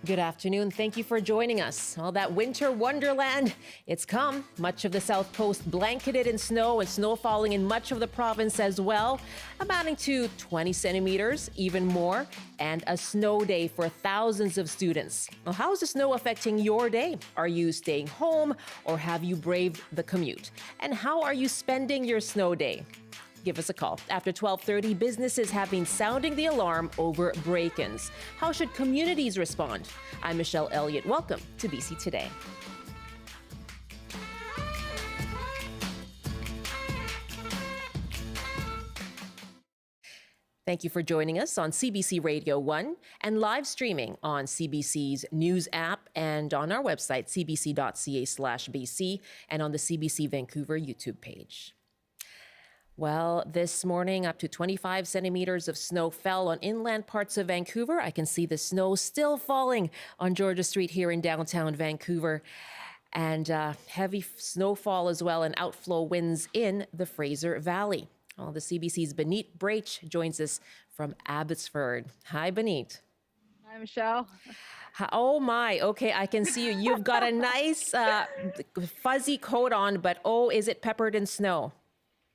Good afternoon. Thank you for joining us. Well, that winter wonderland, it's come. Much of the South Coast blanketed in snow and snow falling in much of the province as well, amounting to 20 centimeters, even more, and a snow day for thousands of students. Well, how is the snow affecting your day? Are you staying home or have you braved the commute? And how are you spending your snow day? Give us a call. After 12:30, businesses have been sounding the alarm over break-ins. How should communities respond? I'm Michelle Eliot. Welcome to BC Today. Thank you for joining us on CBC Radio 1 and live streaming on CBC's news app and on our website, cbc.ca/BC, and on the CBC Vancouver YouTube page. Well, this morning, up to 25 centimeters of snow fell on inland parts of Vancouver. I can see the snow still falling on Georgia Street here in downtown Vancouver. And heavy snowfall as well and outflow winds in the Fraser Valley. Well, the CBC's Benit Brach joins us from Abbotsford. Hi, Benit. Hi, Michelle. Oh my, okay, I can see you. You've got a nice fuzzy coat on, but oh, is it peppered in snow?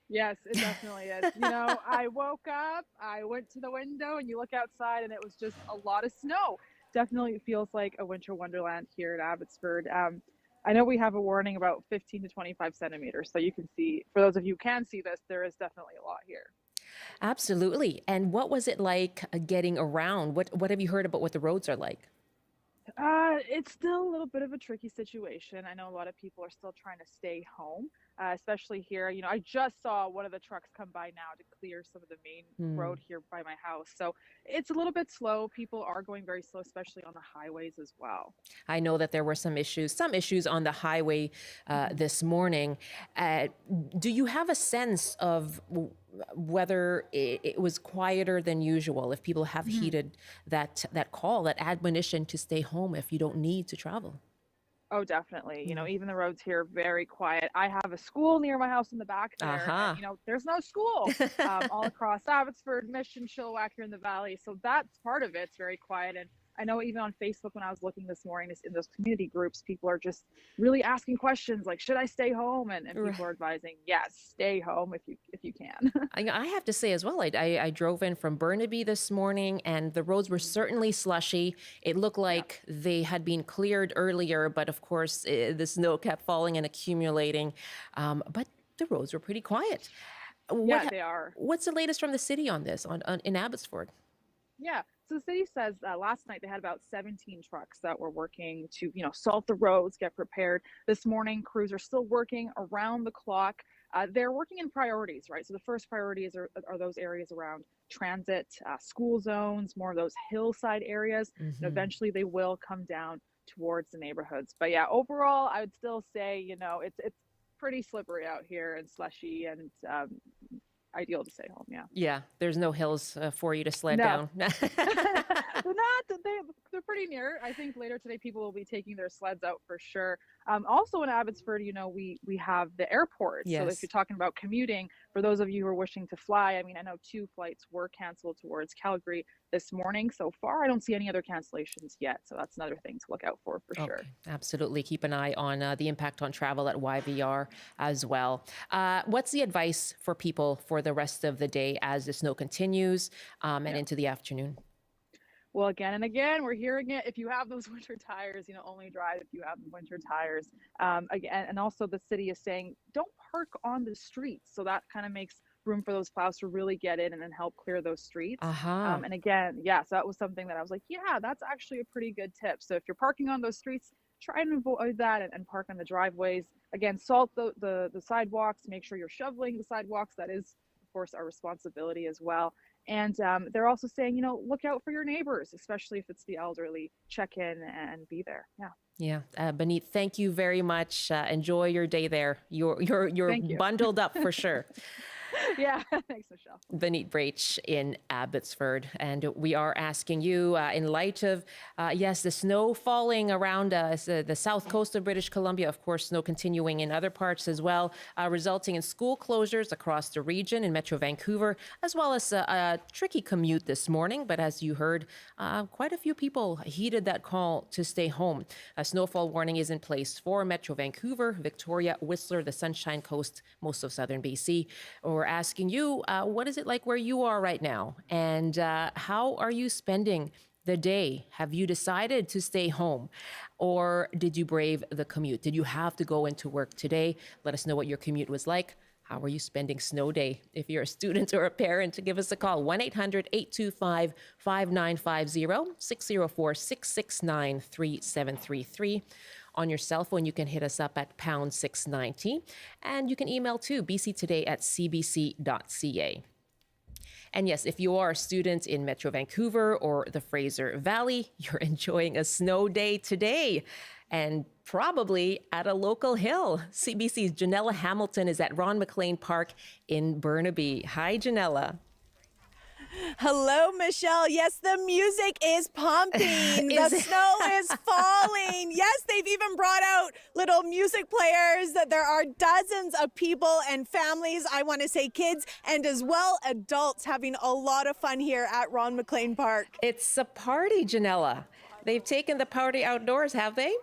Yes, it definitely is. You know, I woke up, I went to the window, and you look outside, and it was just a lot of snow. Definitely feels like a winter wonderland here at Abbotsford. I know we have a warning about 15 to 25 centimeters, so you can see, for those of you who can see this, there is definitely a lot here. Absolutely. And what was it like getting around? What have you heard about what the roads are like? It's still a little bit of a tricky situation. I know a lot of people are still trying to stay home, especially here. You know, I just saw one of the trucks come by now to clear some of the main road here by my house. So it's a little bit slow. People are going very slow, especially on the highways as well. I know that there were some issues on the highway this morning. Do you have a sense of whether it was quieter than usual, if people have heeded that call, that admonition to stay home if you don't need to travel? Oh, definitely. You know, even the roads here, very quiet. I have a school near my house in the back there. And, you know, there's no school all across Abbotsford, Mission, Chilliwack here in the valley. So that's part of it. It's very quiet. And I know even on Facebook when I was looking this morning, in those community groups, people are just really asking questions like, should I stay home? And people are advising, yes, stay home if you can. I have to say as well, I drove in from Burnaby this morning and the roads were certainly slushy. It looked like they had been cleared earlier, but of course the snow kept falling and accumulating. But the roads were pretty quiet. Yeah, they are. What's the latest from the city on this, in Abbotsford? Yeah. So the city says last night they had about 17 trucks that were working to, you know, salt the roads, get prepared. This morning, crews are still working around the clock. They're working in priorities, right? So the first priorities are those areas around transit, school zones, more of those hillside areas. And eventually they will come down towards the neighborhoods. But yeah, overall, I would still say, you know, it's pretty slippery out here and slushy and ideal to stay home. Yeah, there's no hills for you to sled down. They're pretty near. I think later today people will be taking their sleds out for sure. Also in Abbotsford, you know, we have the airport. Yes. So if you're talking about commuting, for those of you who are wishing to fly, I mean, I know 2 flights were canceled towards Calgary this morning. So far, I don't see any other cancellations yet. So that's another thing to look out for sure. Absolutely. Keep an eye on the impact on travel at YVR as well. What's the advice for people for the rest of the day as the snow continues and into the afternoon? Well, again and again, we're hearing it. If you have those winter tires, you know, only drive if you have the winter tires. Again, and also the city is saying, don't park on the streets. So that kind of makes room for those plows to really get in and then help clear those streets. And again, so that was something that I was like, yeah, that's actually a pretty good tip. So if you're parking on those streets, try and avoid that and park on the driveways. Again, salt the sidewalks, make sure you're shoveling the sidewalks. That is, of course, our responsibility as well. And they're also saying, you know, look out for your neighbors, especially if it's the elderly. Check in and be there. Yeah. Benit, thank you very much. Enjoy your day there. You're bundled up for sure. Yeah, thanks, Michelle. Benit Brach in Abbotsford. And we are asking you, in light of, yes, the snow falling around the south coast of British Columbia, of course, snow continuing in other parts as well, resulting in school closures across the region in Metro Vancouver, as well as a tricky commute this morning. But as you heard, quite a few people heeded that call to stay home. A snowfall warning is in place for Metro Vancouver, Victoria, Whistler, the Sunshine Coast, most of southern BC. We're asking you, what is it like where you are right now? And how are you spending the day? Have you decided to stay home? Or did you brave the commute? Did you have to go into work today? Let us know what your commute was like. How are you spending snow day? If you're a student or a parent, give us a call, 1-800-825-5950, 604-669-3733. On your cell phone, you can hit us up at pound 690. And you can email to bctoday@cbc.ca. And yes, if you are a student in Metro Vancouver or the Fraser Valley, you're enjoying a snow day today. And probably at a local hill. CBC's Janella Hamilton is at Ron MacLean Park in Burnaby. Hi, Janella. Hello, Michelle. Yes, the music is pumping. The snow is falling. Yes, they've even brought out little music players. There are dozens of people and families, I want to say kids, and as well adults having a lot of fun here at Ron MacLean Park. It's a party, Janella. They've taken the party outdoors, have they?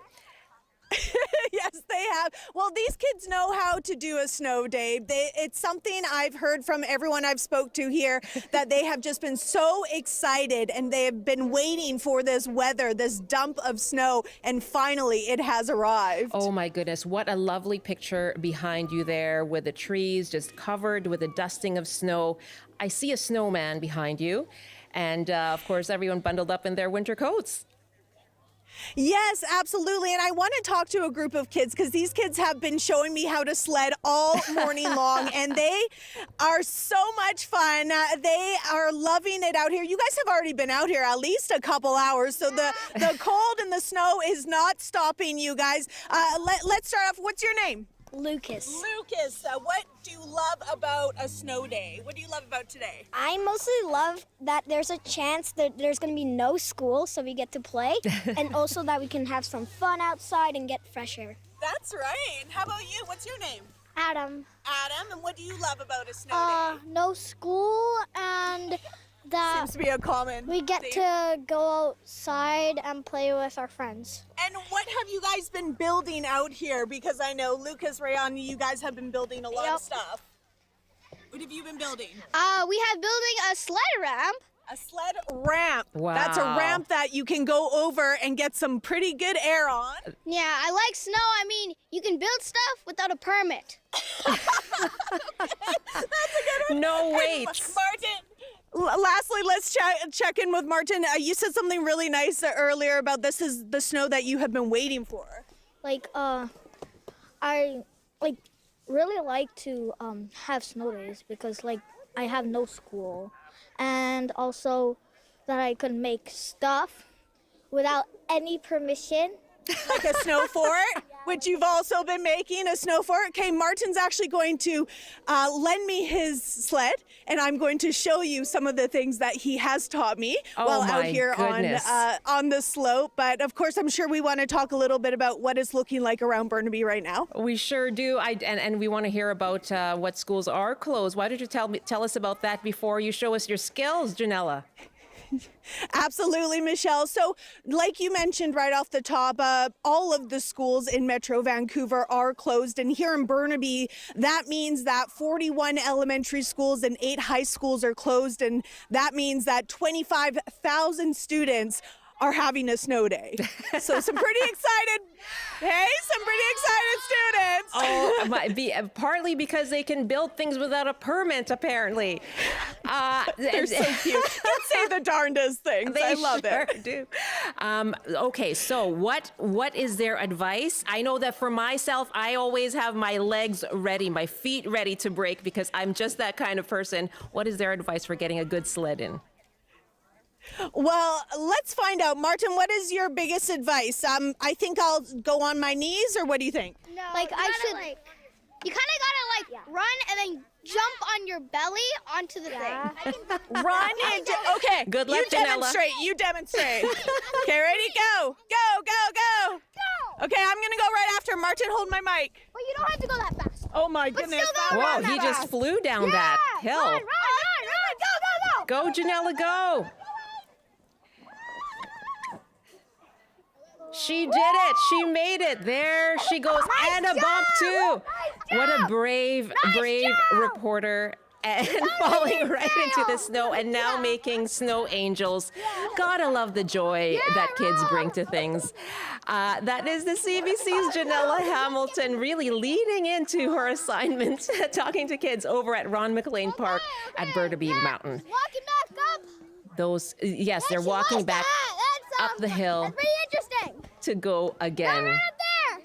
Yes, they have. Well, these kids know how to do a snow day. It's something I've heard from everyone I've spoke to here, that they have just been so excited and they have been waiting for this weather, this dump of snow, and finally it has arrived. Oh my goodness, what a lovely picture behind you there with the trees just covered with a dusting of snow. I see a snowman behind you, and of course everyone bundled up in their winter coats. Yes, absolutely. And I want to talk to a group of kids because these kids have been showing me how to sled all morning long, and they are so much fun. They are loving it out here. You guys have already been out here at least a couple hours, so the cold and the snow is not stopping you guys. Let's start off. What's your name? Lucas. Lucas, what do you love about a snow day? What do you love about today? I mostly love that there's a chance that there's going to be no school, so we get to play, and also that we can have some fun outside and get fresh air. That's right. How about you? What's your name? Adam. Adam, and what do you love about a snow day? No school, and that Seems to be a common we get theme. to go outside and play with our friends. And what have you guys been building out here? Because I know Lucas, Rayon, you guys have been building a lot of stuff. What have you been building? We have building a sled ramp. A sled ramp. Wow. That's a ramp that you can go over and get some pretty good air on. Yeah, I like snow. I mean, you can build stuff without a permit. That's a good one. No wait. Martin. Lastly, let's check in with Martin. You said something really nice earlier about this is the snow that you have been waiting for. I really like to have snow days because I have no school, and also that I could make stuff without any permission. Like a snow fort, which you've also been making, a snow fort. Okay, Martin's actually going to lend me his sled, and I'm going to show you some of the things that he has taught me while out here on the slope. But of course, I'm sure we want to talk a little bit about what it's looking like around Burnaby right now. We sure do. And we want to hear about what schools are closed. Why don't you tell us about that before you show us your skills, Janella? Absolutely, Michelle. So like you mentioned right off the top, all of the schools in Metro Vancouver are closed. And here in Burnaby, that means that 41 elementary schools and 8 high schools are closed. And that means that 25,000 students are having a snow day. So some pretty excited students. Oh, partly because they can build things without a permit, apparently. They're so cute. Can't say the darndest things. I love sure it. Do. Okay, so what is their advice? I know that for myself, I always have my legs ready, my feet ready to break because I'm just that kind of person. What is their advice for getting a good sled in? Well, let's find out. Martin, what is your biggest advice? I think I'll go on my knees, or what do you think? No, I should You kind of gotta like run and then jump on your belly onto the thing. Run and okay. Good luck, You Janella. demonstrate. You demonstrate. Okay, ready? Go. Go, go, go. Go! Okay, I'm gonna go right after. Martin, hold my mic. But you don't have to go that fast. Oh my But goodness. still go Whoa, around he that just fast. flew down that hill. Run, run, run, run. Go, go, go. Go, Janella, go. She did it. She made it. There she goes. Nice And a bump, too. Nice What a job. brave, brave job. reporter. And falling right into the snow and now making snow angels. Gotta love the joy that kids bring to things. That is the CBC's Janella Hamilton really leading into her assignment, talking to kids over at Ron McLean Park at Burnaby Mountain. Walking back up. Those, yes, they're She walking lost back that. That's, up the hill That's pretty interesting. to go Run again. right up there.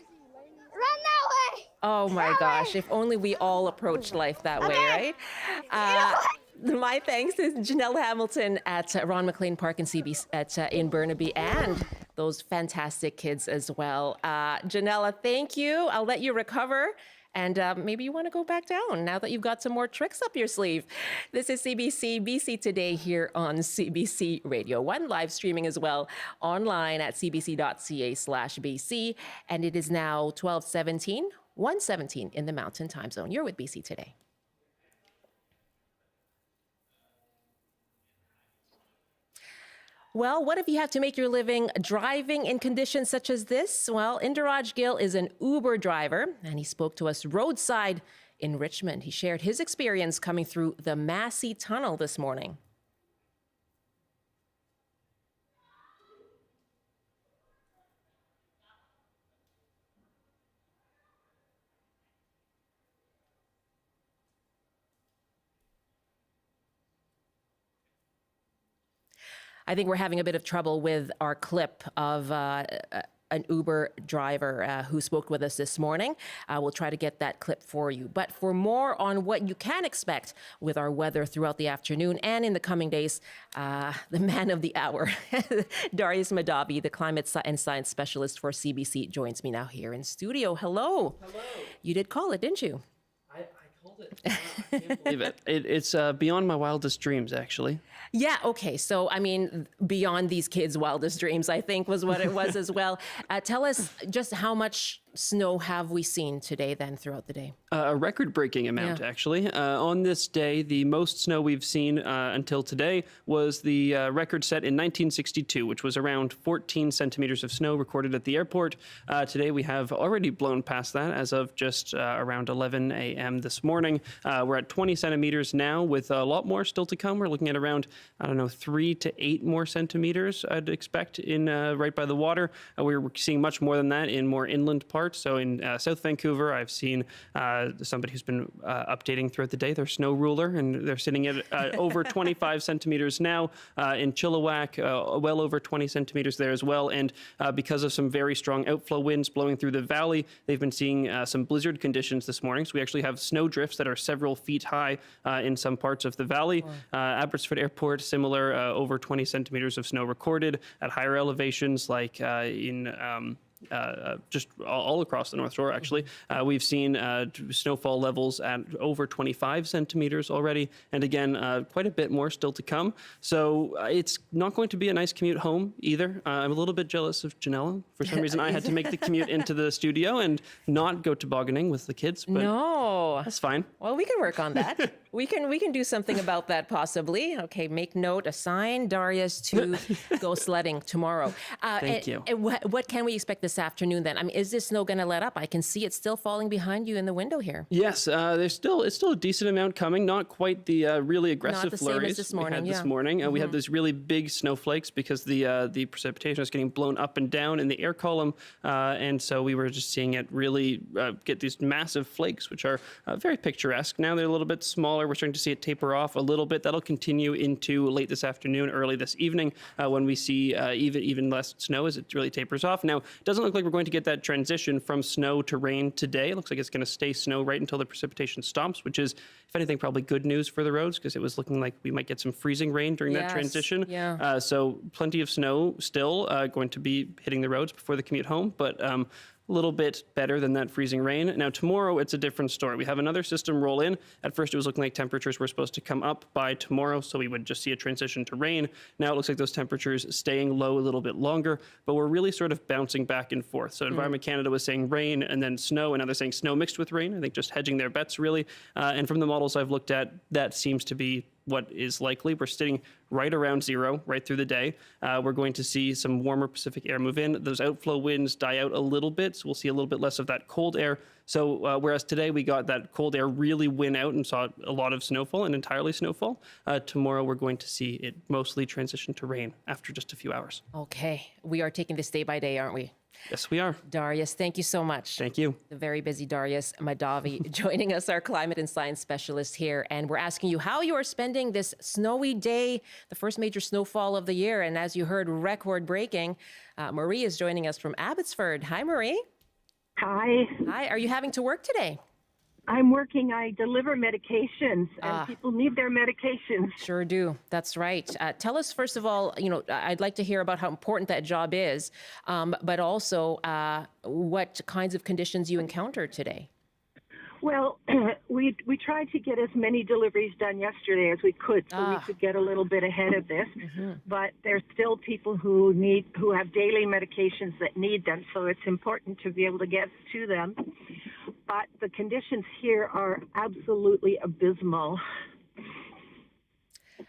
Run that way. Oh my gosh, if only we all approached life that way, right? My thanks to Janelle Hamilton at Ron McLean Park in in Burnaby and those fantastic kids as well. Janella, thank you. I'll let you recover. And maybe you want to go back down now that you've got some more tricks up your sleeve. This is CBC BC Today here on CBC Radio 1, live streaming as well online at cbc.ca/BC. And it is now 12:17, 1:17 in the Mountain Time Zone. You're with BC Today. Well, what if you have to make your living driving in conditions such as this? Well, Inderaj Gill is an Uber driver, and he spoke to us roadside in Richmond. He shared his experience coming through the Massey Tunnel this morning. I think we're having a bit of trouble with our clip of an Uber driver who spoke with us this morning. We'll try to get that clip for you. But for more on what you can expect with our weather throughout the afternoon and in the coming days, the man of the hour, Darius Madabi, the climate and science specialist for CBC, joins me now here in studio. Hello. Hello. You did call it, didn't you? I called it. Wow, I can't believe it. It's beyond my wildest dreams, actually. Yeah, okay. So, I mean, beyond these kids' wildest dreams, I think was what it was as well. Tell us just how much snow have we seen today then throughout the day? A record-breaking amount, Yeah. actually. On this day, the most snow we've seen until today was the record set in 1962, which was around 14 centimeters of snow recorded at the airport. Today, we have already blown past that as of just around 11 a.m. this morning. We're at 20 centimeters now with a lot more still to come. We're looking at around, 3 to 8 more centimeters, I'd expect, in right by the water. We're seeing much more than that in more inland parts. So in South Vancouver, I've seen somebody who's been updating throughout the day their snow ruler, and they're sitting at over 25 centimeters now. In Chilliwack, well over 20 centimeters there as well. And because of some very strong outflow winds blowing through the valley, they've been seeing some blizzard conditions this morning. So we actually have snow drifts that are several feet high in some parts of the valley. Abbotsford Airport, similar, over 20 centimeters of snow recorded at higher elevations like in just all across the North Shore, actually. We've seen snowfall levels at over 25 centimeters already, and again, quite a bit more still to come. So it's not going to be a nice commute home either. I'm a little bit jealous of Janella. For some reason, I had to make the commute into the studio and not go tobogganing with the kids, but No. that's fine. Well, we can work on that. We can do something about that possibly. Okay, make note, assign Darius to go sledding tomorrow. Thank you. And what can we expect this afternoon then? I mean, is this snow going to let up? I can see it still falling behind you in the window here. Yes, it's still a decent amount coming. Not quite the really aggressive the same as flurries this we morning, had yeah. this morning. We had these really big snowflakes because the precipitation was getting blown up and down in the air column, and so we were just seeing it really get these massive flakes, which are very picturesque. Now they're a little bit smaller. We're starting to see it taper off a little bit. That'll continue into late this afternoon, early this evening, when we see even less snow as it really tapers off. Now, it doesn't look like we're going to get that transition from snow to rain today. It looks like it's going to stay snow right until the precipitation stops, which is If anything, probably good news for the roads because it was looking like we might get some freezing rain during that Yes, transition. yeah. So plenty of snow still going to be hitting the roads before the commute home, but a little bit better than that freezing rain. Now, tomorrow, it's a different story. We have another system roll in. At first, it was looking like temperatures were supposed to come up by tomorrow, so we would just see a transition to rain. Now, it looks like those temperatures staying low a little bit longer, but we're really sort of bouncing back and forth. So Environment Canada was saying rain and then snow, and now they're saying snow mixed with rain. I think just hedging their bets, really. And from the models I've looked at, that seems to be what is likely. We're sitting right around zero right through the day. We're going to see some warmer Pacific air move in. Those outflow winds die out a little bit, so we'll see a little bit less of that cold air. So whereas today we got that cold air really win out and saw a lot of snowfall and entirely snowfall, tomorrow we're going to see it mostly transition to rain after just a few hours. Okay. We are taking this day by day, aren't we? Yes, we are. Darius, thank you so much. Thank you. The very busy Darius Madavi joining us, our climate and science specialist here. And we're asking you how you are spending this snowy day, the first major snowfall of the year. And as you heard, record breaking. Marie is joining us from Abbotsford. Hi, Marie. Hi, Hi. Are you having to work today? I'm working. I deliver medications, and people need their medications. Sure do. That's right. Tell us, first of all, I'd like to hear about how important that job is, but also what kinds of conditions you encountered today. Well, we tried to get as many deliveries done yesterday as we could, so we could get a little bit ahead of this. But there's still people who have daily medications that need them, so it's important to be able to get to them. But the conditions here are absolutely abysmal.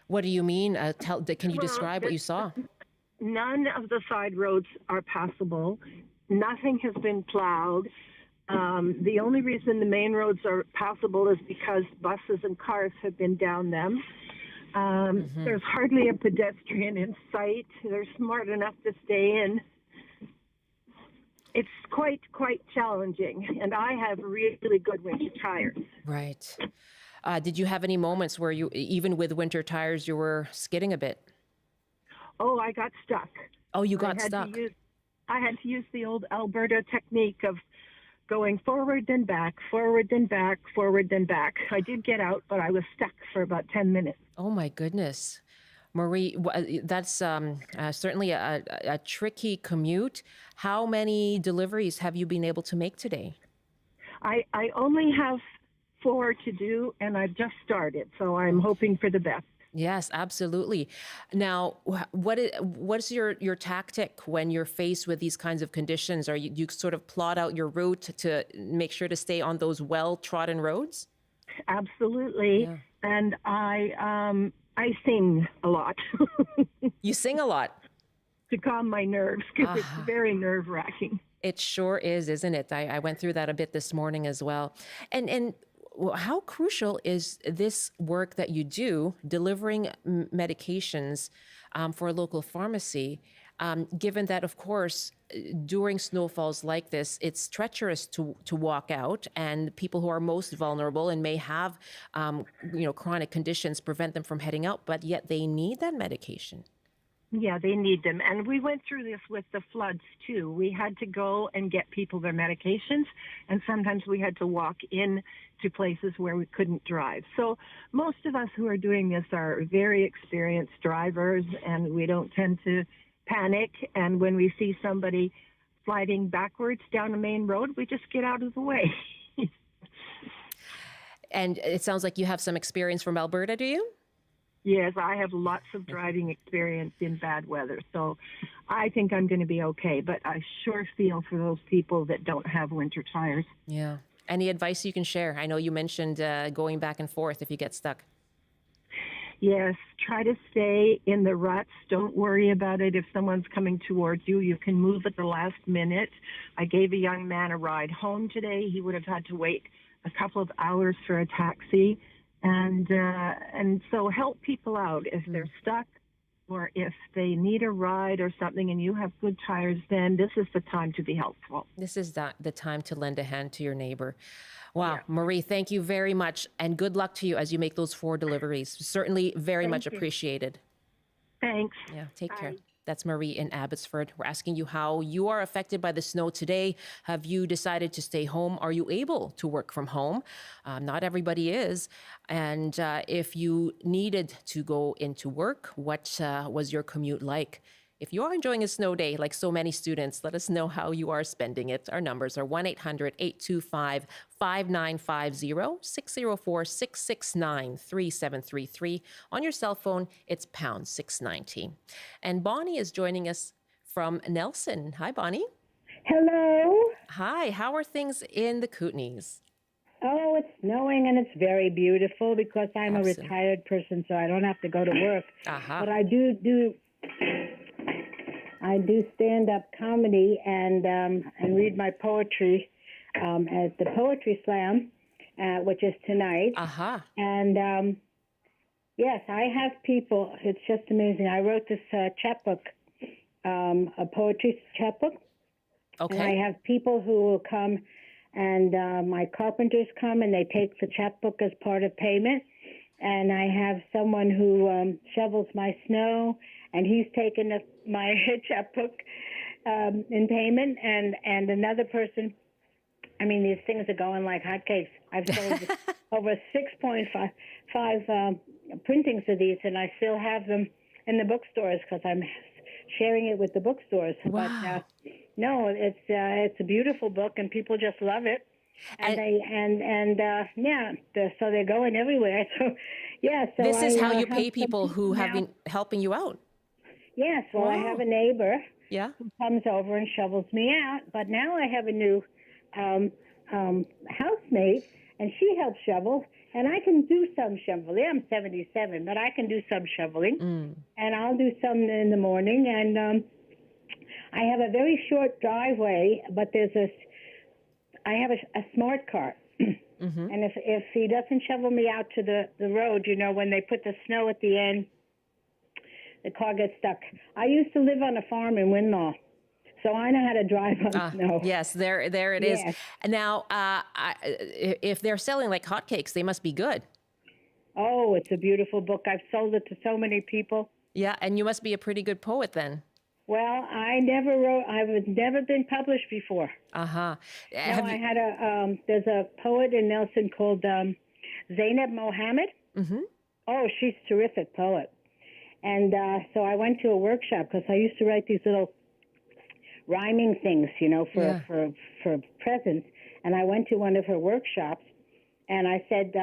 What do you mean? Can you describe what you saw? None of the side roads are passable. Nothing has been plowed. The only reason the main roads are passable is because buses and cars have been down them. There's hardly a pedestrian in sight. They're smart enough to stay in. It's quite challenging, and I have really good winter tires. Right. Did you have any moments where you, even with winter tires, you were skidding a bit? Oh, I got stuck. Oh, you got stuck. I had to use the old Alberta technique of going forward, then back, forward, then back, forward, then back. I did get out, but I was stuck for about 10 minutes. Oh, my goodness. Marie, that's certainly a tricky commute. How many deliveries have you been able to make today? I only have 4 to do, and I've just started, so I'm hoping for the best. Yes, absolutely. Now, what's your tactic when you're faced with these kinds of conditions? Do you sort of plot out your route to make sure to stay on those well-trodden roads? Absolutely. Yeah. And I sing a lot. You sing a lot? To calm my nerves, because it's very nerve-wracking. It sure is, isn't it? I went through that a bit this morning as well. And how crucial is this work that you do, delivering medications for a local pharmacy, given that, of course, during snowfalls like this, it's treacherous to walk out, and people who are most vulnerable and may have, chronic conditions prevent them from heading out, but yet they need that medication. Yeah, they need them. And we went through this with the floods, too. We had to go and get people their medications, and sometimes we had to walk in to places where we couldn't drive. So most of us who are doing this are very experienced drivers, and we don't tend to panic. And when we see somebody sliding backwards down a main road, we just get out of the way. And it sounds like you have some experience from Alberta, do you? Yes, I have lots of driving experience in bad weather, so I think I'm going to be okay. But I sure feel for those people that don't have winter tires. Yeah. Any advice you can share? I know you mentioned going back and forth if you get stuck. Yes, try to stay in the ruts. Don't worry about it. If someone's coming towards you, you can move at the last minute. I gave a young man a ride home today. He would have had to wait a couple of hours for a taxi. And so help people out if they're stuck or if they need a ride or something and you have good tires, then this is the time to be helpful. This is the time to lend a hand to your neighbor. Wow. Yeah. Marie, thank you very much, and good luck to you as you make those 4 deliveries. Certainly very much appreciated. Thanks. Yeah, take care. That's Marie in Abbotsford. We're asking you how you are affected by the snow today. Have you decided to stay home? Are you able to work from home? Not everybody is. And if you needed to go into work, what was your commute like? If you are enjoying a snow day, like so many students, let us know how you are spending it. Our numbers are 1-800-825-5950, 604-669-3733. On your cell phone, it's pound 690. And Bonnie is joining us from Nelson. Hi, Bonnie. Hello. Hi, how are things in the Kootenays? Oh, it's snowing and it's very beautiful because I'm a retired person, so I don't have to go to work. But I do stand-up comedy and read my poetry at the Poetry Slam, which is tonight. And yes, I have people. It's just amazing. I wrote this chapbook, a poetry chapbook. Okay. And I have people who will come, and my carpenters come and they take the chapbook as part of payment. And I have someone who shovels my snow, and he's taken my chapbook in payment. And another person, I mean, these things are going like hotcakes. I've sold over 6.5 printings of these, and I still have them in the bookstores because I'm sharing it with the bookstores. Wow. But no, it's a beautiful book, and people just love it. So they're going everywhere. So yeah. So this is how you pay people who have been helping you out. Yes. Well, I have a neighbor. Yeah. Who comes over and shovels me out. But now I have a new housemate, and she helps shovel. And I can do some shoveling. I'm 77, but I can do some shoveling. And I'll do some in the morning. And I have a very short driveway, but I have a smart car. And if he doesn't shovel me out to the road, you know, when they put the snow at the end, the car gets stuck. I used to live on a farm in Winlaw, so I know how to drive on snow. Yes, there it is. Now, if they're selling like hotcakes, they must be good. Oh, it's a beautiful book. I've sold it to so many people. Yeah, and you must be a pretty good poet then. Well, I never wrote. I've never been published before. No, I had there's a poet in Nelson called Zainab Mohammed. Oh, she's a terrific poet. And so I went to a workshop because I used to write these little rhyming things, you know, for presents. And I went to one of her workshops, and I said,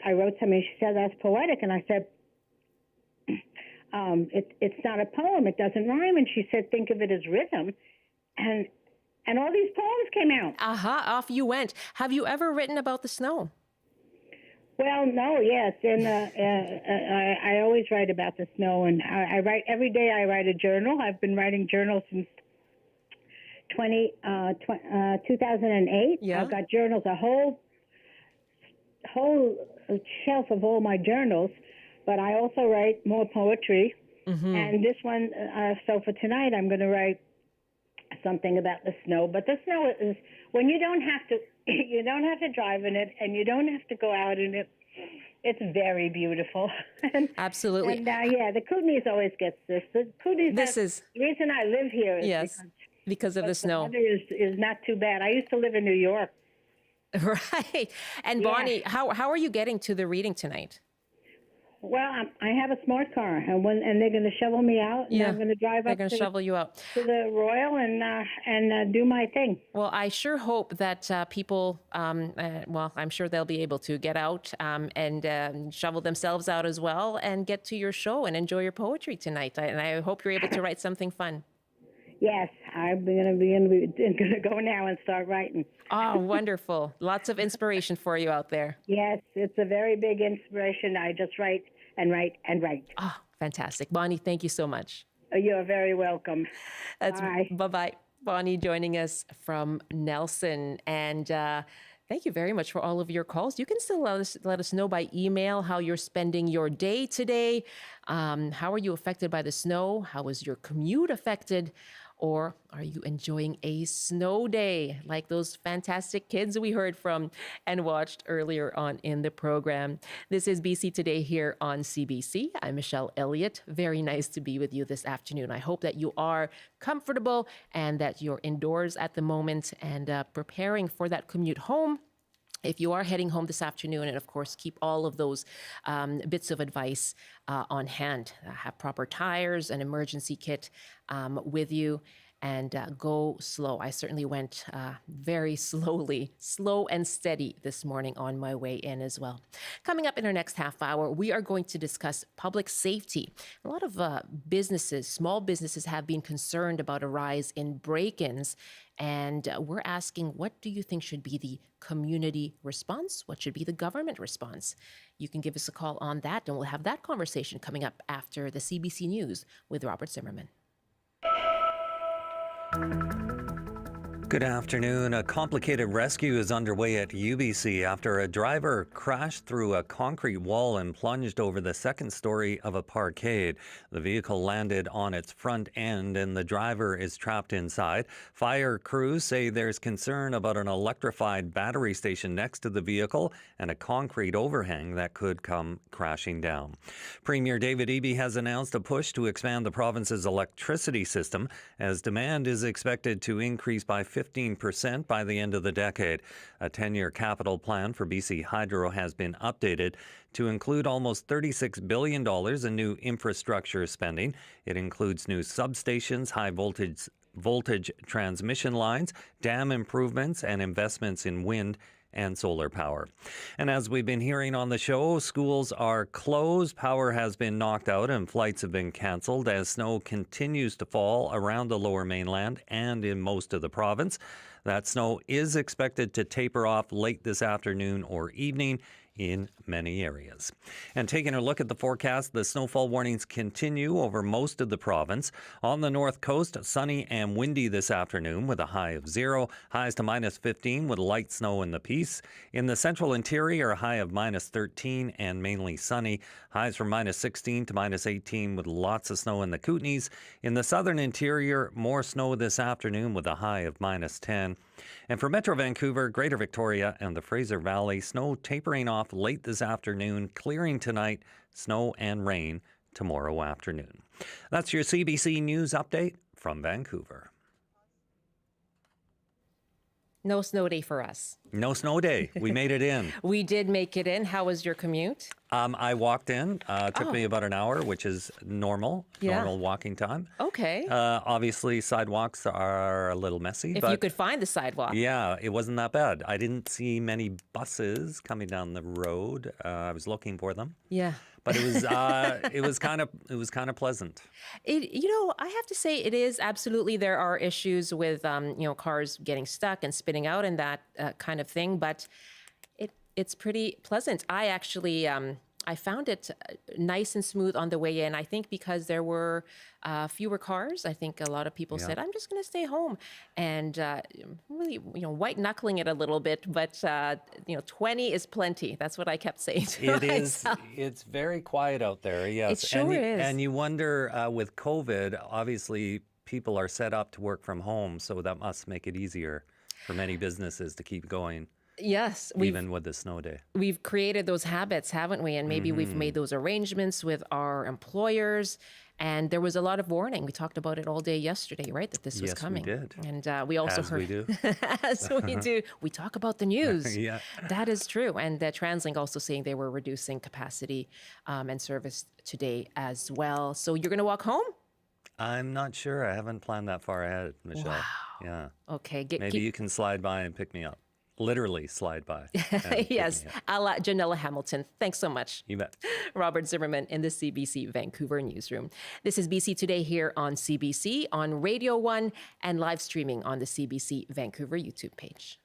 I wrote something. She said, that's poetic. And I said, it's not a poem. It doesn't rhyme. And she said, think of it as rhythm. And all these poems came out. Off you went. Have you ever written about the snow? Well, no, yes. And I always write about the snow. And I write every day. I write a journal. I've been writing journals since 2008. Yeah. I've got journals, a whole shelf of all my journals. But I also write more poetry. And this one, so for tonight, I'm going to write something about the snow. But the snow is when you don't have to drive in it, and you don't have to go out in it. It's very beautiful. Absolutely. And the Kootenays always gets this. The Kootenays. The reason I live here is because of the snow. The weather is not too bad. I used to live in New York. Right. And Bonnie, how are you getting to the reading tonight? Well, I have a smart car, and they're going to shovel me out, and I'm going to drive They're up going to shovel you out to the Royal and do my thing. Well, I sure hope that people, I'm sure they'll be able to get out and shovel themselves out as well and get to your show and enjoy your poetry tonight. And I hope you're able to write something fun. Yes, I'm going to go now and start writing. Oh, wonderful. Lots of inspiration for you out there. Yes, it's a very big inspiration. I just write and write and write. Oh, fantastic. Bonnie, thank you so much. You're very welcome. Bye. Bye-bye. Bonnie joining us from Nelson. And thank you very much for all of your calls. You can still let us know by email how you're spending your day today. How are you affected by the snow? How was your commute affected? Or are you enjoying a snow day like those fantastic kids we heard from and watched earlier on in the program? This is BC Today here on CBC. I'm Michelle Eliot. Very nice to be with you this afternoon. I hope that you are comfortable and that you're indoors at the moment and preparing for that commute home. If you are heading home this afternoon, and of course, keep all of those bits of advice on hand. Have proper tires, an emergency kit with you, and go slow. I certainly went very slowly, slow and steady this morning on my way in as well. Coming up in our next half hour, we are going to discuss public safety. A lot of businesses, small businesses, have been concerned about a rise in break-ins. And we're asking, what do you think should be the community response? What should be the government response? You can give us a call on that, and we'll have that conversation coming up after the CBC News with Robert Zimmerman. Good afternoon. A complicated rescue is underway at UBC after a driver crashed through a concrete wall and plunged over the second story of a parkade. The vehicle landed on its front end and the driver is trapped inside. Fire crews say there's concern about an electrified battery station next to the vehicle and a concrete overhang that could come crashing down. Premier David Eby has announced a push to expand the province's electricity system as demand is expected to increase by 15% by the end of the decade. A 10-year capital plan for BC Hydro has been updated to include almost $36 billion in new infrastructure spending. It includes new substations, high voltage transmission lines, dam improvements, and investments in wind and solar power. And as we've been hearing on the show, schools are closed, power has been knocked out, and flights have been cancelled as snow continues to fall around the Lower Mainland and in most of the province. That snow is expected to taper off late this afternoon or evening in many areas. And taking a look at the forecast, the snowfall warnings continue over most of the province. On the north coast, sunny and windy this afternoon with a high of 0, highs to -15 with light snow in the Peace. In the central interior, a high of -13 and mainly sunny, highs from -16 to -18 with lots of snow in the Kootenays. In the southern interior, more snow this afternoon with a high of -10. And for Metro Vancouver, Greater Victoria and the Fraser Valley, snow tapering off late this afternoon, clearing tonight, snow and rain tomorrow afternoon. That's your CBC News update from Vancouver. No snow day for us. No snow day. We made it in. We did make it in. How was your commute? I walked in. Took me about an hour, which is normal walking time. Okay. Obviously, sidewalks are a little messy. If but you could find the sidewalk. Yeah, it wasn't that bad. I didn't see many buses coming down the road. I was looking for them. Yeah. But it was kind of pleasant. I have to say it is absolutely. There are issues with cars getting stuck and spinning out and that kind of thing, but it's pretty pleasant. I actually I found it nice and smooth on the way in. I think because there were fewer cars. I think a lot of people said, "I'm just going to stay home," and really, white knuckling it a little bit. But 20 is plenty. That's what I kept saying to myself. It's very quiet out there. Yes, it sure is. And you wonder with COVID, obviously people are set up to work from home, so that must make it easier for many businesses to keep going. Yes. Even with the snow day. We've created those habits, haven't we? And maybe we've made those arrangements with our employers. And there was a lot of warning. We talked about it all day yesterday, right? That this was coming. Yes, we did. And we also As heard... we do. As we do. We talk about the news. Yeah. That is true. And TransLink also saying they were reducing capacity and service today as well. So you're going to walk home? I'm not sure. I haven't planned that far ahead, Michelle. Wow. Yeah. Okay. Maybe you can slide by and pick me up. Literally slide by. Yes, a la Janella Hamilton. Thanks so much. You bet. Robert Zimmerman in the CBC Vancouver newsroom. This is BC Today here on CBC, on Radio 1, and live streaming on the CBC Vancouver YouTube page.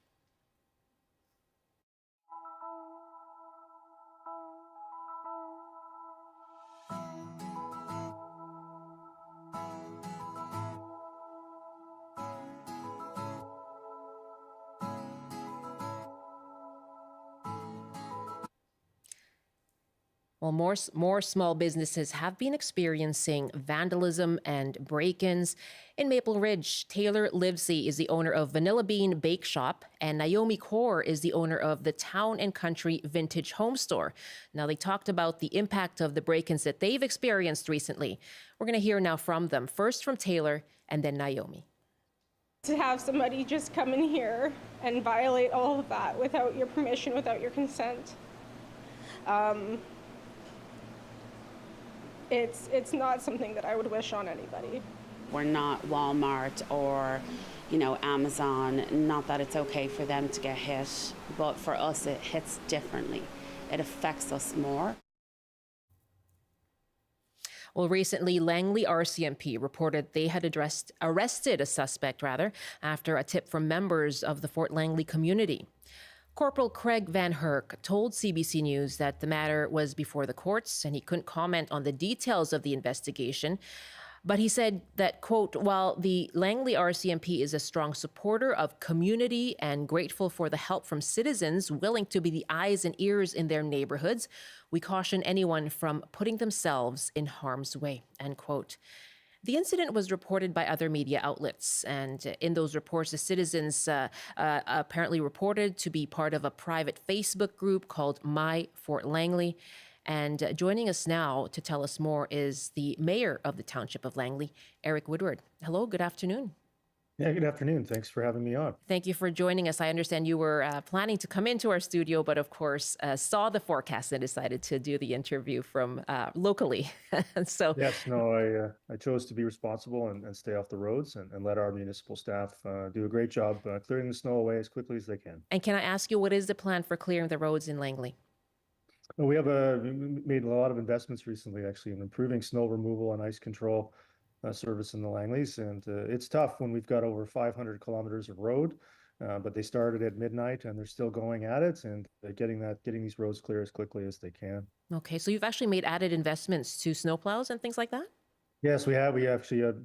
Well, more small businesses have been experiencing vandalism and break-ins. In Maple Ridge, Taylor Livesey is the owner of Vanilla Bean Bake Shop, and Naomi Kaur is the owner of the Town and Country Vintage Home Store. Now, they talked about the impact of the break-ins that they've experienced recently. We're going to hear now from them, first from Taylor and then Naomi. To have somebody just come in here and violate all of that without your permission, without your consent. It's not something that I would wish on anybody. We're not Walmart or, Amazon. Not that it's okay for them to get hit, but for us it hits differently. It affects us more. Well, recently, Langley RCMP reported they had arrested a suspect, after a tip from members of the Fort Langley community. Corporal Craig Van Herk told CBC News that the matter was before the courts and he couldn't comment on the details of the investigation. But he said that, quote, while the Langley RCMP is a strong supporter of community and grateful for the help from citizens willing to be the eyes and ears in their neighborhoods, we caution anyone from putting themselves in harm's way, end quote. The incident was reported by other media outlets, and in those reports, the citizens apparently reported to be part of a private Facebook group called My Fort Langley. And joining us now to tell us more is the mayor of the Township of Langley, Eric Woodward. Hello, good afternoon. Yeah, good afternoon. Thanks for having me on. Thank you for joining us. I understand you were planning to come into our studio, but of course saw the forecast and decided to do the interview from locally. So yes, no, I chose to be responsible and stay off the roads and let our municipal staff do a great job clearing the snow away as quickly as they can. And can I ask you, what is the plan for clearing the roads in Langley? Well, we made a lot of investments recently, actually, in improving snow removal and ice control service in the Langleys, and it's tough when we've got over 500 kilometers of road, but they started at midnight and they're still going at it and getting these roads clear as quickly as they can. Okay, so you've actually made added investments to snowplows and things like that? Yes, we have. We actually have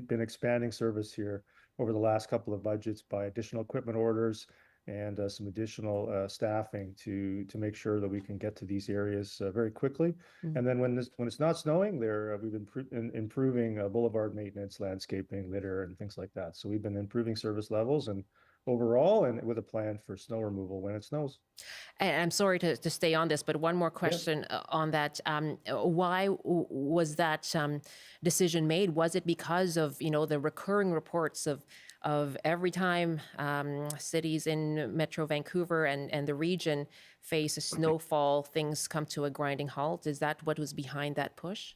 been expanding service here over the last couple of budgets by additional equipment orders and some additional staffing to make sure that we can get to these areas very quickly. Mm-hmm. And then when it's not snowing, we've been improving boulevard maintenance, landscaping, litter, and things like that. So we've been improving service levels and overall, and with a plan for snow removal when it snows. And I'm sorry to stay on this, but one more question on that. Why was that decision made? Was it because of the recurring reports of every time cities in Metro Vancouver and the region face a snowfall, things come to a grinding halt? Is that what was behind that push?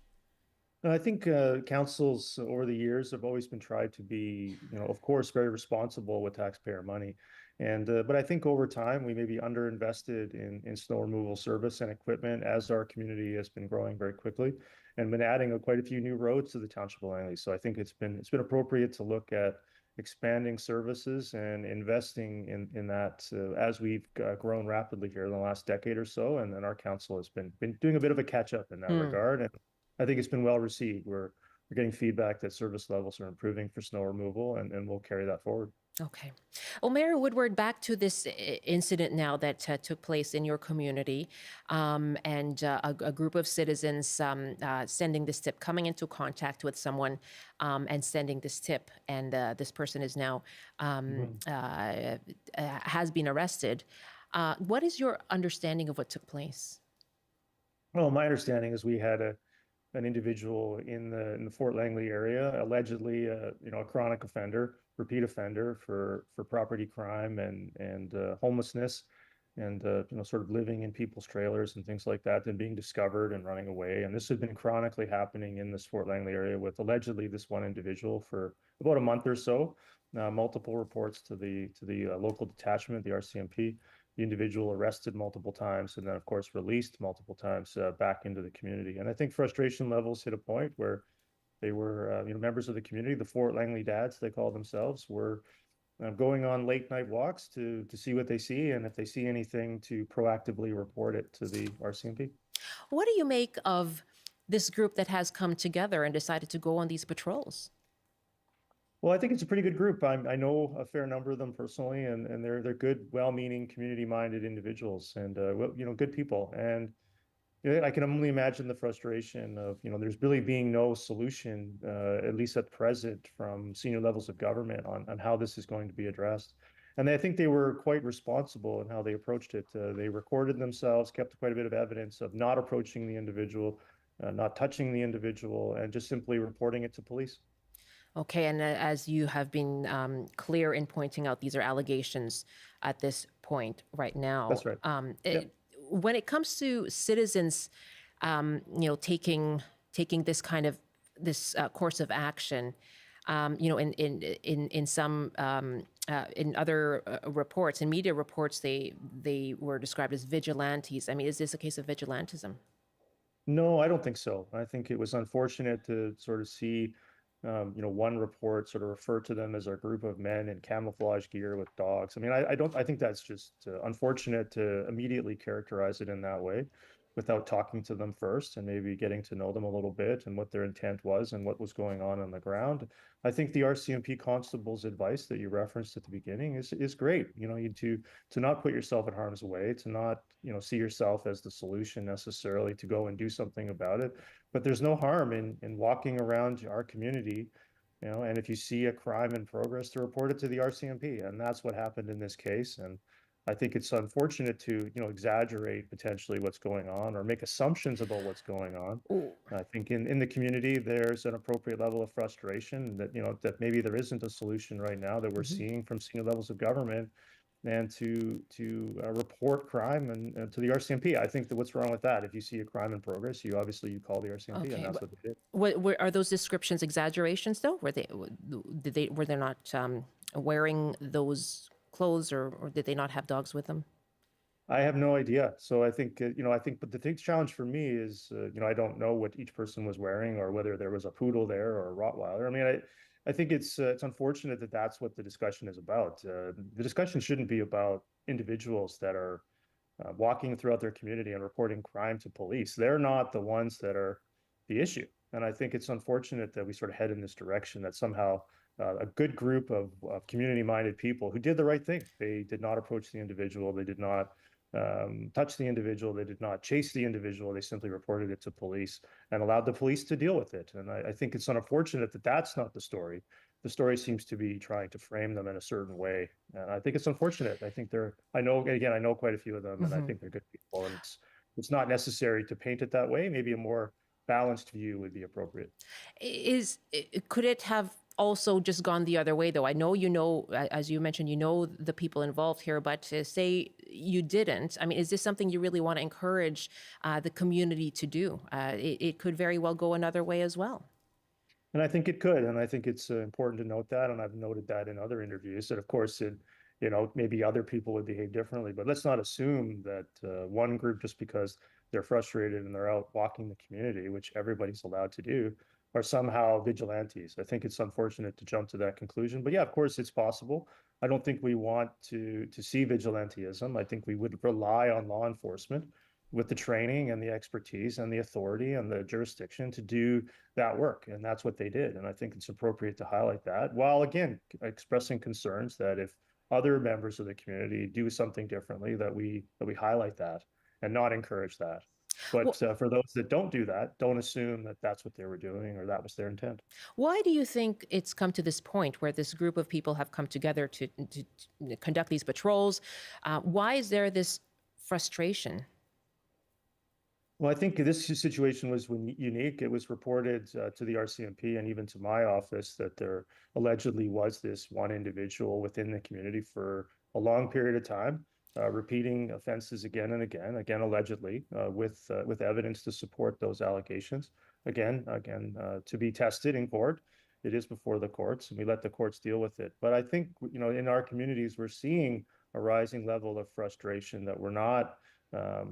I think councils over the years have always been tried to be, of course, very responsible with taxpayer money. And but I think over time we may be underinvested in snow removal service and equipment as our community has been growing very quickly and been adding quite a few new roads to the Township of Langley. So I think it's been appropriate to look at expanding services and investing in that as we've grown rapidly here in the last decade or so. And then our council has been doing a bit of a catch up in that regard. And I think it's been well received. We're getting feedback that service levels are improving for snow removal, and we'll carry that forward. Okay. Well, Mayor Woodward, back to this incident now that took place in your community, and a group of citizens sending this tip, coming into contact with someone and sending this tip, and this person is now has been arrested. What is your understanding of what took place? Well, my understanding is we had an individual in the Fort Langley area, allegedly a chronic offender, repeat offender for property crime and homelessness, and sort of living in people's trailers and things like that, and being discovered and running away. And this had been chronically happening in this Fort Langley area with allegedly this one individual for about a month or so. Multiple reports to the local detachment, the RCMP. The individual arrested multiple times and then, of course, released multiple times back into the community. And I think frustration levels hit a point where they were, members of the community, the Fort Langley dads, they call themselves, were going on late night walks to see what they see, and if they see anything, to proactively report it to the RCMP. What do you make of this group that has come together and decided to go on these patrols? Well, I think it's a pretty good group. I know a fair number of them personally, and they're good, well-meaning, community-minded individuals, and good people. And I can only imagine the frustration of, there's really being no solution, at least at present, from senior levels of government on how this is going to be addressed. And I think they were quite responsible in how they approached it. They recorded themselves, kept quite a bit of evidence of not approaching the individual, not touching the individual, and just simply reporting it to police. Okay, and as you have been clear in pointing out, these are allegations at this point right now. That's right. When it comes to citizens, taking this kind of course of action, in some in other reports, in media reports, they were described as vigilantes. I mean, is this a case of vigilantism? No, I don't think so. I think it was unfortunate to sort of see, one report sort of refer to them as a group of men in camouflage gear with dogs. I mean, I think that's just unfortunate to immediately characterize it in that way without talking to them first and maybe getting to know them a little bit and what their intent was and what was going on the ground. I think the RCMP constable's advice that you referenced at the beginning is great. To not put yourself in harm's way, to not, see yourself as the solution necessarily to go and do something about it. But there's no harm in walking around our community, and if you see a crime in progress, to report it to the RCMP. And that's what happened in this case. And I think it's unfortunate to, exaggerate potentially what's going on or make assumptions about what's going on. I think in the community, there's an appropriate level of frustration that, that maybe there isn't a solution right now that we're seeing from senior levels of government, and to report crime and to the RCMP. I think that what's wrong with that? If you see a crime in progress, you call the RCMP, and that's what they did. Are those descriptions exaggerations though? Were they not wearing those clothes, or did they not have dogs with them? I have no idea. So I think, but the big challenge for me is, I don't know what each person was wearing or whether there was a poodle there or a Rottweiler. I mean, I think it's unfortunate that that's what the discussion is about. The discussion shouldn't be about individuals that are walking throughout their community and reporting crime to police. They're not the ones that are the issue. And I think it's unfortunate that we sort of head in this direction, that somehow a good group of community-minded people who did the right thing. They did not approach the individual. They did not touch the individual. They did not chase the individual. They simply reported it to police and allowed the police to deal with it. And I think it's unfortunate that that's not the story. The story seems to be trying to frame them in a certain way. And I think it's unfortunate. I think I know quite a few of them, and I think they're good people. And it's not necessary to paint it that way. Maybe a more balanced view would be appropriate. Could it have also just gone the other way, though? I know, as you mentioned, the people involved here, but say you didn't. I mean, is this something you really want to encourage the community to do? It could very well go another way as well. And I think it could. And I think it's important to note that. And I've noted that in other interviews, that of course, maybe other people would behave differently, but let's not assume that one group, just because they're frustrated and they're out walking the community, which everybody's allowed to do, are somehow vigilantes. I think it's unfortunate to jump to that conclusion, but yeah, of course it's possible. I don't think we want to see vigilantism. I think we would rely on law enforcement with the training and the expertise and the authority and the jurisdiction to do that work. And that's what they did. And I think it's appropriate to highlight that, while again, expressing concerns that if other members of the community do something differently, that we highlight that and not encourage that. But for those that don't do that, don't assume that that's what they were doing or that was their intent. Why do you think it's come to this point where this group of people have come together to conduct these patrols? Why is there this frustration? Well, I think this situation was unique. It was reported to the RCMP and even to my office that there allegedly was this one individual within the community for a long period of time, repeating offenses again and again, allegedly, with evidence to support those allegations. Again, to be tested in court. It is before the courts, and we let the courts deal with it. But I think, in our communities, we're seeing a rising level of frustration, that we're not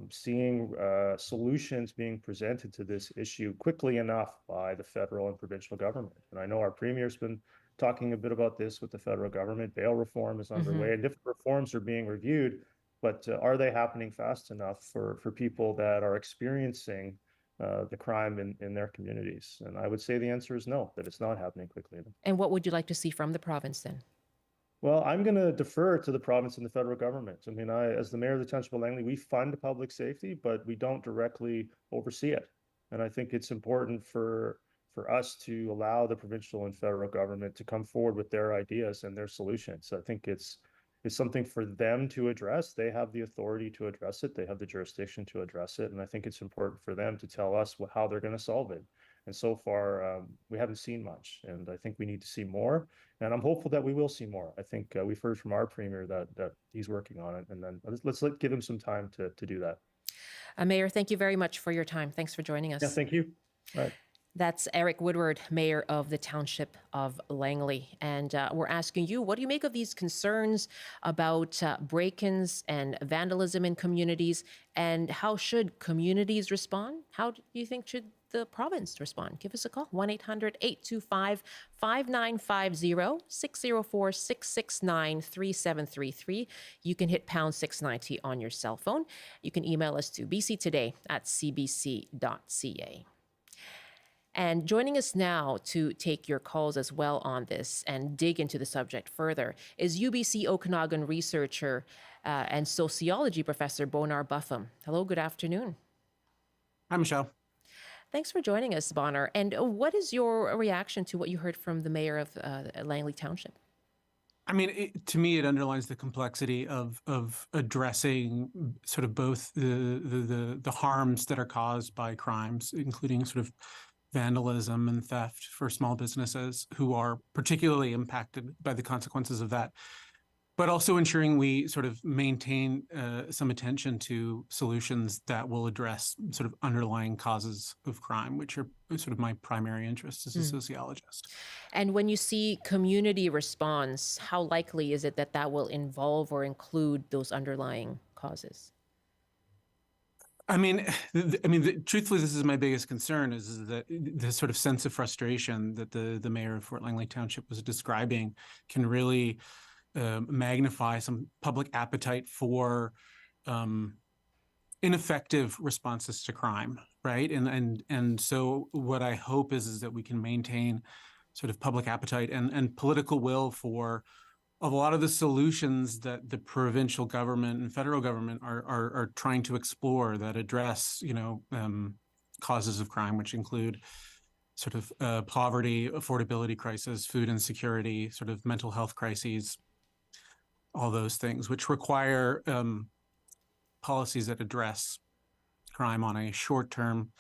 seeing solutions being presented to this issue quickly enough by the federal and provincial government. And I know our premier's been talking a bit about this with the federal government. Bail reform is underway, and different reforms are being reviewed, but are they happening fast enough for people that are experiencing the crime in their communities? And I would say the answer is no, that it's not happening quickly enough. And what would you like to see from the province then? Well, I'm going to defer to the province and the federal government. I mean, as the mayor of the Township of Langley, we fund public safety, but we don't directly oversee it. And I think it's important for us to allow the provincial and federal government to come forward with their ideas and their solutions. I think it's something for them to address. They have the authority to address it. They have the jurisdiction to address it. And I think it's important for them to tell us how they're going to solve it. And so far, we haven't seen much, and I think we need to see more. And I'm hopeful that we will see more. I think we've heard from our premier that he's working on it, and then let's give him some time to do that. Mayor, thank you very much for your time. Thanks for joining us. Yeah, thank you. All right. That's Eric Woodward, Mayor of the Township of Langley. And we're asking you, what do you make of these concerns about break-ins and vandalism in communities? And how should communities respond? How do you think should the province respond? Give us a call, 1-800-825-5950, 604-669-3733. You can hit pound 690 on your cell phone. You can email us to bctoday@cbc.ca. And joining us now to take your calls as well on this and dig into the subject further is UBC Okanagan researcher and sociology professor Bonar Buffum. Hello, good afternoon. Hi, Michelle. Thanks for joining us, Bonar. And what is your reaction to what you heard from the mayor of Langley Township? I mean, to me, it underlines the complexity of addressing sort of both the harms that are caused by crimes, including sort of vandalism and theft for small businesses who are particularly impacted by the consequences of that, but also ensuring we sort of maintain some attention to solutions that will address sort of underlying causes of crime, which are sort of my primary interest as a sociologist. And when you see community response, how likely is it that that will involve or include those underlying causes? I mean, truthfully, this is my biggest concern: is that the sort of sense of frustration that the mayor of Fort Langley Township was describing can really magnify some public appetite for ineffective responses to crime, right? And so what I hope is that we can maintain sort of public appetite and political will for a lot of the solutions that the provincial government and federal government are trying to explore that address, causes of crime, which include sort of poverty, affordability crisis, food insecurity, sort of mental health crises, all those things, which require policies that address crime on a short-term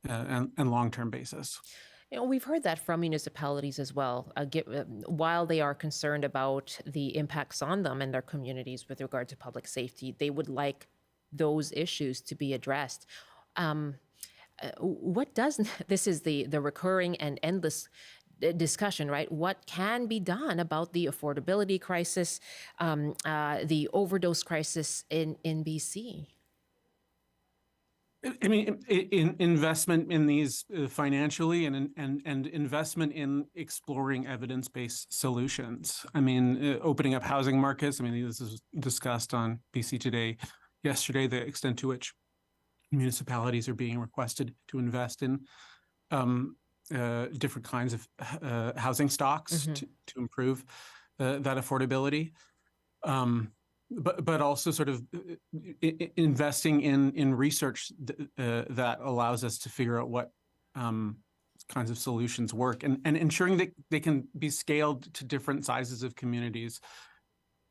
and long-term basis. We've heard that from municipalities as well, while they are concerned about the impacts on them and their communities with regard to public safety, they would like those issues to be addressed. This is the recurring and endless discussion, right? What can be done about the affordability crisis, the overdose crisis in BC? I mean, investment in these financially and investment in exploring evidence-based solutions. I mean, opening up housing markets. I mean, this was discussed on BC Today yesterday, the extent to which municipalities are being requested to invest in different kinds of housing stocks to improve that affordability. But also sort of investing in research that allows us to figure out what kinds of solutions work and ensuring that they can be scaled to different sizes of communities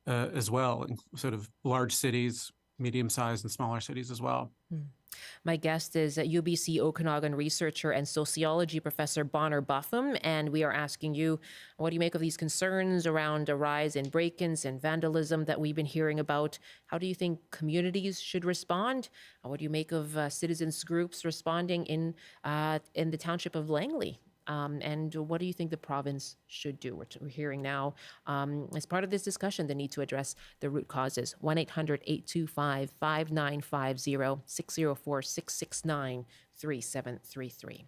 as well, sort of large cities, medium-sized and smaller cities as well. My guest is UBC Okanagan researcher and sociology professor Bonar Buffum, and we are asking you, what do you make of these concerns around a rise in break-ins and vandalism that we've been hearing about? How do you think communities should respond? What do you make of citizens groups responding in the township of Langley? And what do you think the province should do? We're hearing now, as part of this discussion, the need to address the root causes. 1-800-825-5950, 604-669-3733.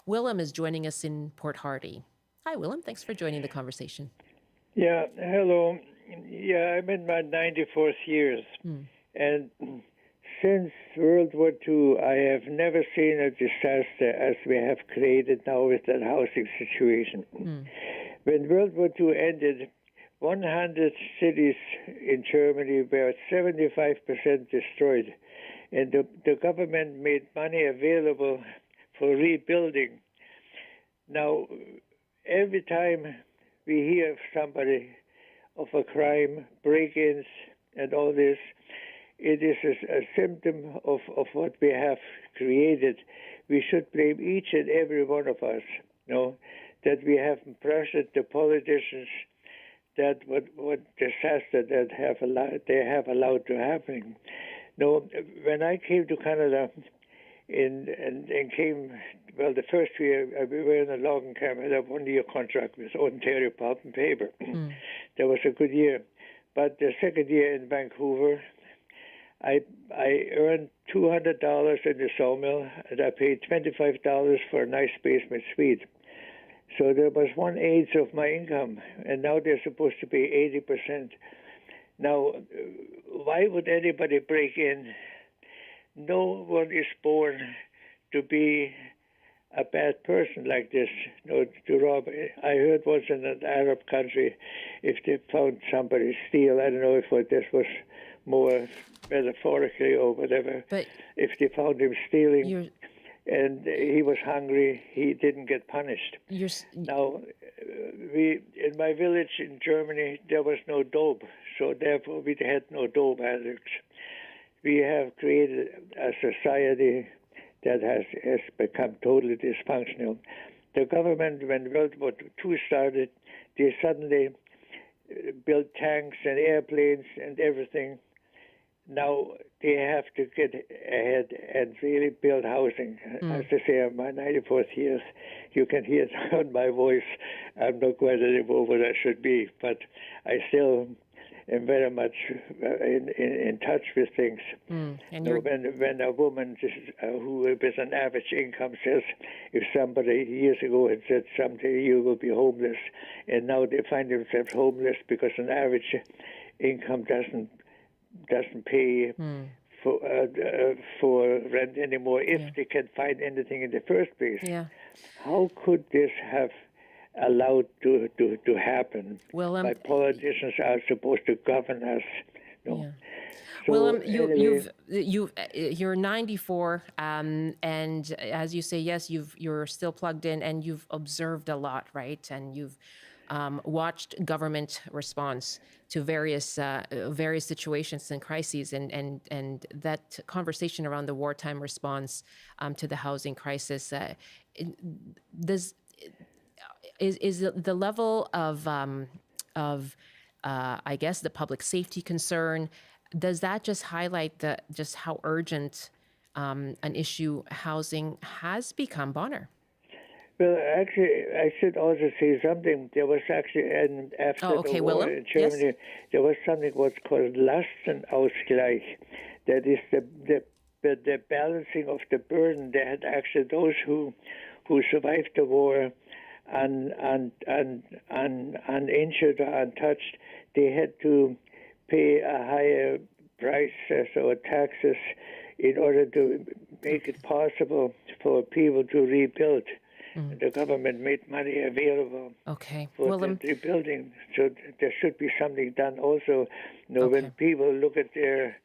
Willem is joining us in Port Hardy. Hi, Willem. Thanks for joining the conversation. Yeah, hello. Yeah, I'm in my 94th years. And since World War II, I have never seen a disaster as we have created now with that housing situation. When World War II ended, 100 cities in Germany were 75% destroyed, and the government made money available for rebuilding. Now, every time we hear of somebody of a crime, break-ins, and all this, it is a symptom of what we have created. We should blame each and every one of us, that we haven't pressured the politicians that what disaster that they have allowed to happen. No, when I came to Canada and came, well, the first year we were in a logging camp. I had a 1-year contract with Ontario Pulp and Paper. That was a good year. But the second year in Vancouver, I earned $200 in the sawmill, and I paid $25 for a nice basement suite. So there was 1/8 of my income, and now they're supposed to be 80%. Now, why would anybody break in? No one is born to be a bad person like this, to rob. I heard once in an Arab country, if they found somebody steal, I don't know if this was more metaphorically or whatever, but if they found him stealing and he was hungry, he didn't get punished. Now, in my village in Germany, there was no dope, so therefore we had no dope addicts. We have created a society that has become totally dysfunctional. The government, when World War II started, they suddenly built tanks and airplanes and everything. Now they have to get ahead and really build housing. As I say, I'm my 94th year. You can hear it on my voice. I'm not quite anymore what I should be, but I still am very much in touch with things. When a woman who with an average income says, if somebody years ago had said someday you will be homeless, and now they find themselves homeless because an average income doesn't pay for rent anymore if they can find anything in the first place. How could this have allowed to happen? Well, politicians are supposed to govern us. So Willem, anyway, you're 94, and as you say, yes, you're still plugged in, and you've observed a lot, right? And you've watched government response to various situations and crises, and that conversation around the wartime response to the housing crisis. Is the level of I guess the public safety concern, does that just highlight just how urgent an issue housing has become, Bonner? Well, actually, I should also say something. There was actually, after the war in Germany, there was something what's called Lastenausgleich. That is the balancing of the burden. They had actually those who survived the war uninjured or untouched. They had to pay a higher price or taxes in order to make it possible for people to rebuild. The government made money available for the rebuilding. So there should be something done also. When people look at their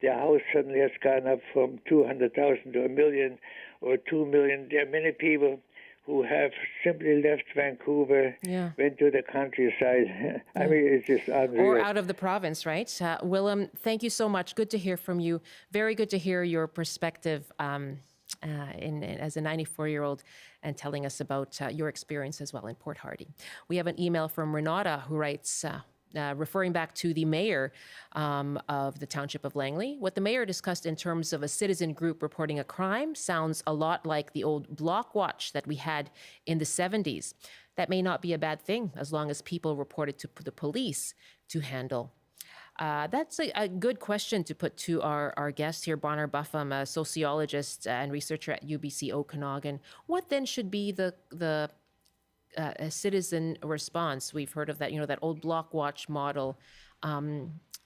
house suddenly has gone up from 200,000 to 1 million or 2 million, there are many people who have simply left Vancouver, went to the countryside. I mean, it's just unreal. Or out of the province, right? Willem, thank you so much. Good to hear from you. Very good to hear your perspective as a 94-year-old and telling us about your experience as well in Port Hardy. We have an email from Renata who writes, referring back to the mayor of the township of Langley. What the mayor discussed in terms of a citizen group reporting a crime sounds a lot like the old block watch that we had in the 70s. That may not be a bad thing as long as people reported to the police to handle. That's a good question to put to our guest here, Bonner Buffum, a sociologist and researcher at UBC Okanagan. What then should be the a citizen response? We've heard of that, that old block watch model.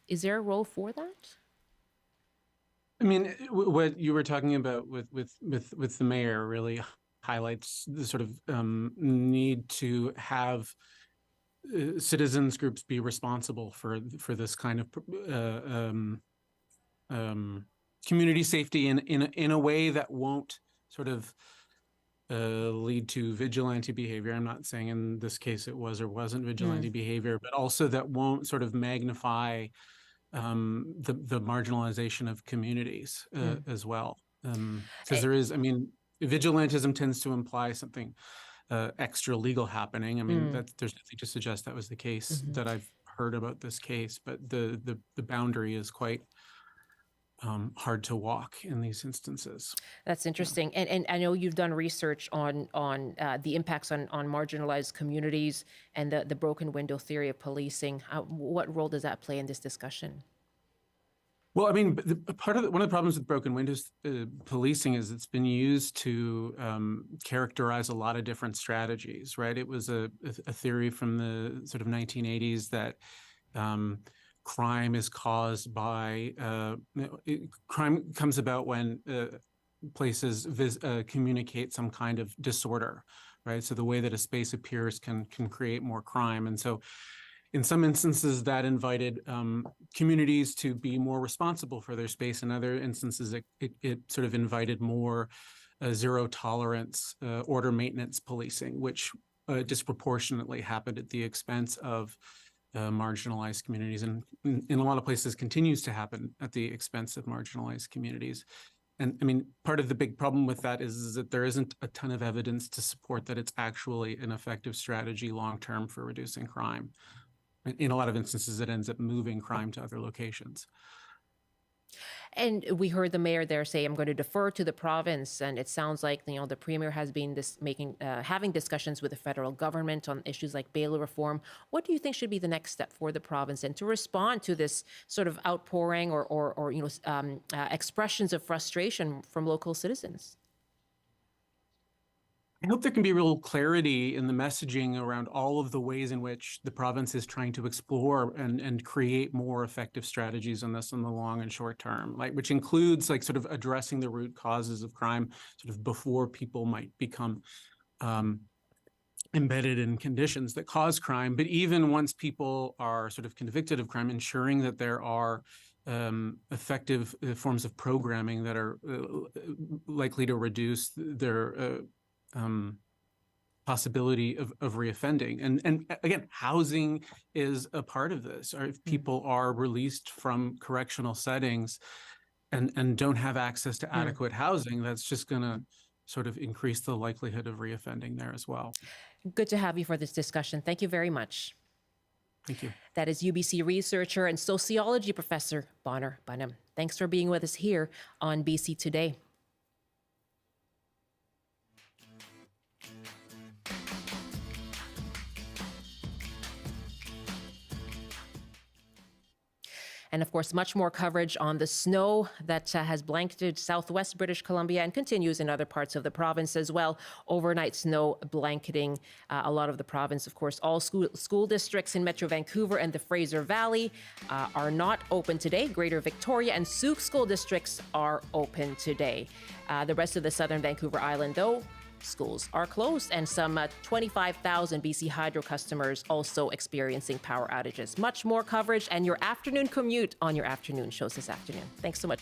Is there a role for that? I mean, what you were talking about with the mayor really highlights the sort of need to have citizens groups be responsible for this kind of community safety in a way that won't sort of lead to vigilante behavior. I'm not saying in this case it was or wasn't vigilante behavior, but also that won't sort of magnify the marginalization of communities as well. Because there is, I mean, vigilantism tends to imply something extra legal happening. I mean, there's nothing to suggest that was the case that I've heard about this case, but the boundary is quite hard to walk in these instances. That's interesting. Yeah. And I know you've done research on the impacts on marginalized communities and the broken window theory of policing. What role does that play in this discussion? Well, I mean, one of the problems with broken windows policing is it's been used to characterize a lot of different strategies, right? It was a theory from the sort of 1980s that crime is caused by crime comes about when places communicate some kind of disorder, right? So the way that a space appears can create more crime, and so in some instances that invited communities to be more responsible for their space. In other instances, it sort of invited more zero tolerance order maintenance policing, which disproportionately happened at the expense of marginalized communities, and in a lot of places continues to happen at the expense of marginalized communities. And I mean, part of the big problem with that is that there isn't a ton of evidence to support that it's actually an effective strategy long-term for reducing crime. In a lot of instances, it ends up moving crime to other locations. And we heard the mayor there say, "I'm going to defer to the province." And it sounds like the premier has been having discussions with the federal government on issues like bail reform. What do you think should be the next step for the province and to respond to this sort of outpouring or expressions of frustration from local citizens? I hope there can be real clarity in the messaging around all of the ways in which the province is trying to explore and create more effective strategies on this in the long and short term, which includes sort of addressing the root causes of crime sort of before people might become embedded in conditions that cause crime. But even once people are sort of convicted of crime, ensuring that there are effective forms of programming that are likely to reduce their possibility of reoffending. And again, housing is a part of this. Or if people are released from correctional settings and don't have access to adequate housing, that's just going to sort of increase the likelihood of reoffending there as well. Good to have you for this discussion. Thank you very much. Thank you. That is UBC researcher and sociology professor Bonner Bunham. Thanks for being with us here on BC Today. And of course, much more coverage on the snow that has blanketed southwest British Columbia and continues in other parts of the province as well. Overnight snow blanketing a lot of the province. Of course, all school districts in Metro Vancouver and the Fraser Valley are not open today. Greater Victoria and Sault school districts are open today. The rest of the southern Vancouver Island, though, schools are closed, and some 25,000 BC Hydro customers also experiencing power outages. Much more coverage and your afternoon commute on your afternoon shows this afternoon. Thanks so much.